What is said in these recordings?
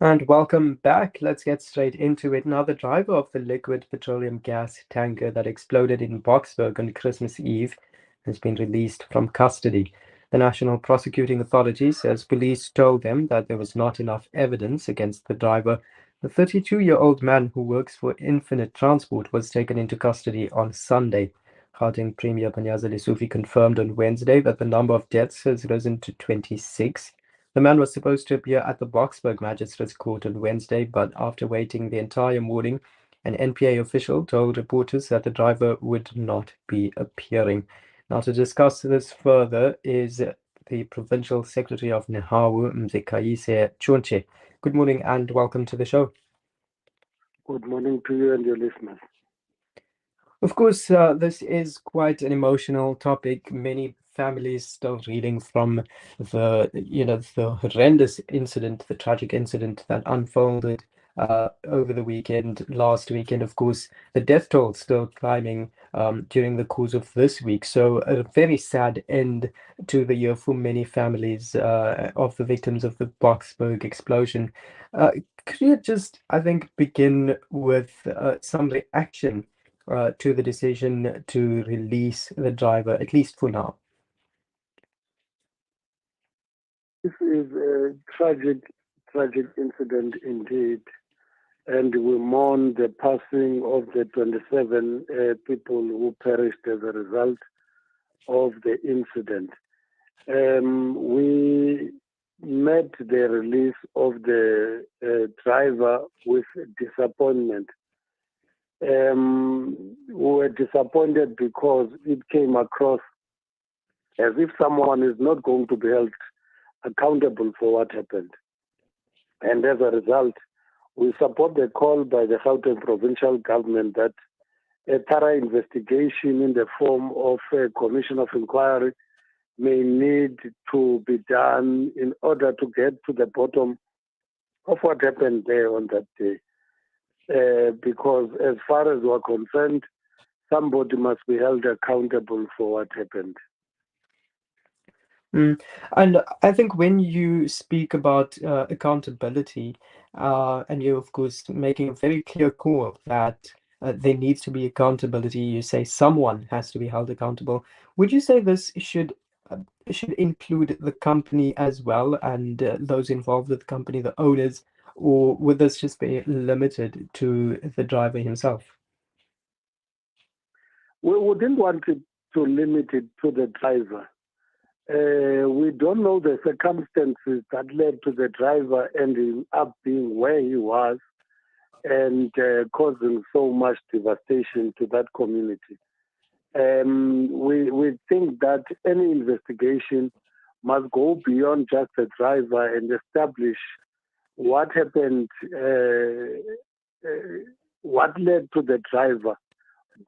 And welcome back. Let's get straight into it. Now, the driver of the liquid petroleum gas tanker that exploded in Boksburg on Christmas Eve has been released from custody. The National Prosecuting Authority says police told them that there was not enough evidence against the driver. The 32-year-old man who works for Infinite Transport was taken into custody on Sunday. Gauteng Premier Panyaza Lesufi confirmed on Wednesday that the number of deaths has risen to 26. The man was supposed to appear at the Boksburg Magistrates Court on Wednesday, but after waiting the entire morning, an NPA official told reporters that the driver would not be appearing. Now, to discuss this further is the Provincial Secretary of Nehawu, Mzekayise Chonche. Good morning and welcome to the show. Good morning to you and your listeners. Of course, this is quite an emotional topic. Many families still reeling from the horrendous incident, the tragic incident that unfolded over the weekend, last weekend. Of course, the death toll still climbing during the course of this week. So a very sad end to the year for many families of the victims of the Boksburg explosion. Could you just, I think, begin with some reaction to the decision to release the driver, at least for now? This is a tragic incident indeed, and we mourn the passing of the 27 people who perished as a result of the incident. We met the release of the driver with disappointment. We were disappointed because it came across as if someone is not going to be held accountable for what happened. And as a result, we support the call by the Gauteng provincial government that a thorough investigation in the form of a commission of inquiry may need to be done in order to get to the bottom of what happened there on that day. Because as far as we're concerned, somebody must be held accountable for what happened. And I think when you speak about accountability, and you're, of course, making a very clear call that there needs to be accountability, you say someone has to be held accountable. Would you say this should include the company as well and those involved with the company, the owners, or would this just be limited to the driver himself? We wouldn't want to limit it to the driver. We don't know the circumstances that led to the driver ending up being where he was and causing so much devastation to that community. We think that any investigation must go beyond just the driver and establish what happened, what led to the driver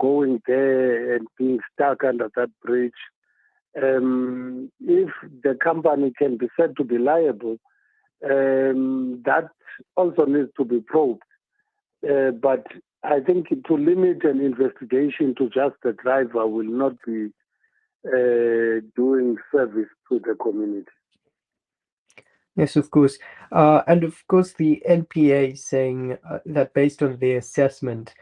going there and being stuck under that bridge. If the company can be said to be liable, that also needs to be probed. But I think to limit an investigation to just the driver will not be doing service to the community. Yes, of course. And of course, the NPA saying that based on their assessment,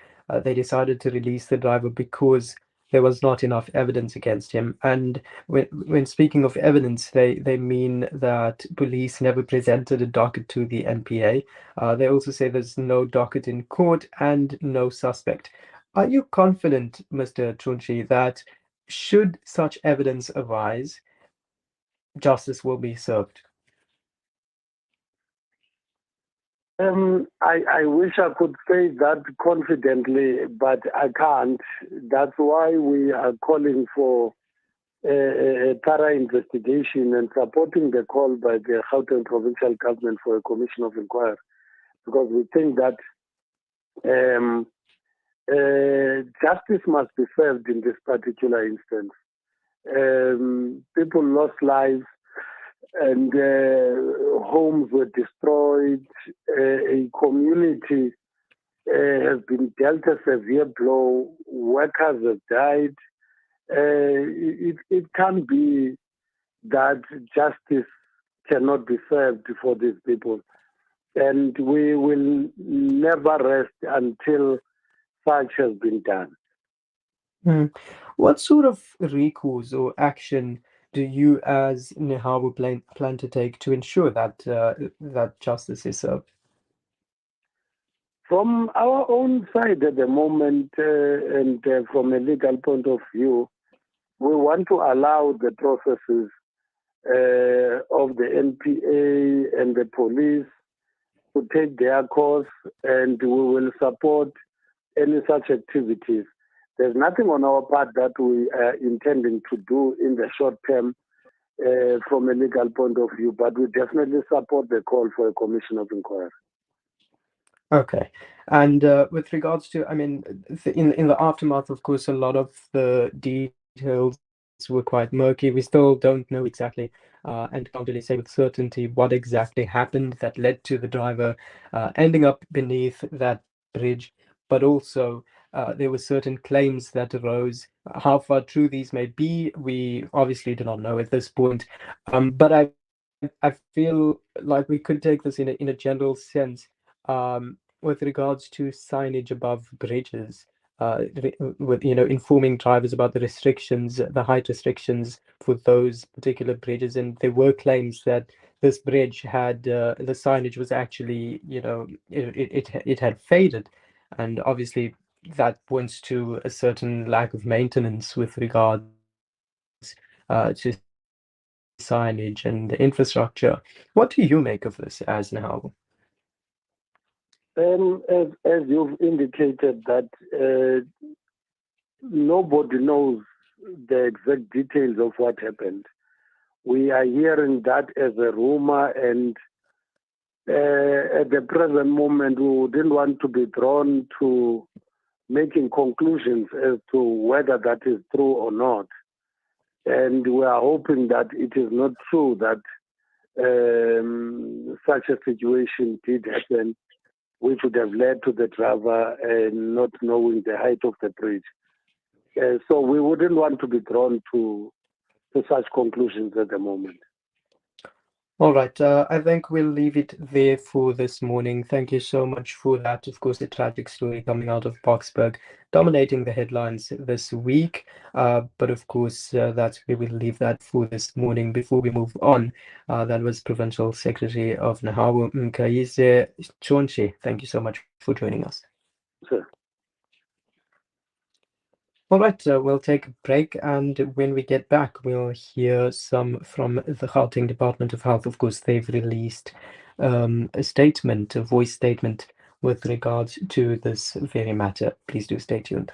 they decided to release the driver because there was not enough evidence against him. And when speaking of evidence, they mean that police never presented a docket to the NPA. They also say there's no docket in court and no suspect. Are you confident, Mr. Chunchi, that should such evidence arise, justice will be served? I wish I could say that confidently, but I can't. That's why we are calling for a thorough investigation and supporting the call by the Gauteng provincial government for a commission of inquiry, because we think that justice must be served in this particular instance. People lost lives and homes were destroyed. A community has been dealt a severe blow. Workers have died. It can't be that justice cannot be served for these people. And we will never rest until such has been done. What sort of recourse or action do you, as Nehabu, plan to take to ensure that that justice is served? From our own side at the moment, and from a legal point of view, we want to allow the processes of the NPA and the police to take their course, and we will support any such activities. There's nothing on our part that we are intending to do in the short term from a legal point of view, but we definitely support the call for a commission of inquiry. Okay. And with regards to, I mean, in the aftermath, of course, a lot of the details were quite murky. We still don't know exactly and can't really say with certainty what exactly happened that led to the driver ending up beneath that bridge. But also, there were certain claims that arose. How far true these may be, we obviously do not know at this point. But I feel like we could take this in a general sense. With regards to signage above bridges, with informing drivers about the restrictions, the height restrictions for those particular bridges, and there were claims that this bridge had the signage was actually it had faded, and obviously that points to a certain lack of maintenance with regards to signage and the infrastructure. What do you make of this as now? As you've indicated, that nobody knows the exact details of what happened. We are hearing that as a rumor, and at the present moment, we didn't want to be drawn to making conclusions as to whether that is true or not. And we are hoping that it is not true that such a situation did happen, which would have led to the driver not knowing the height of the bridge. So we wouldn't want to be drawn to such conclusions at the moment. All right, I think we'll leave it there for this morning. Thank you so much for that. Of course, a tragic story coming out of Boksburg, dominating the headlines this week. But of course, that's where we'll leave that for this morning. Before we move on, that was Provincial Secretary of Nahawu Mkhize Chonche. Thank you so much for joining us. Sure. All right, we'll take a break, and when we get back, we'll hear some from the Gauteng Department of Health. Of course, they've released a statement, a voice statement with regards to this very matter. Please do stay tuned.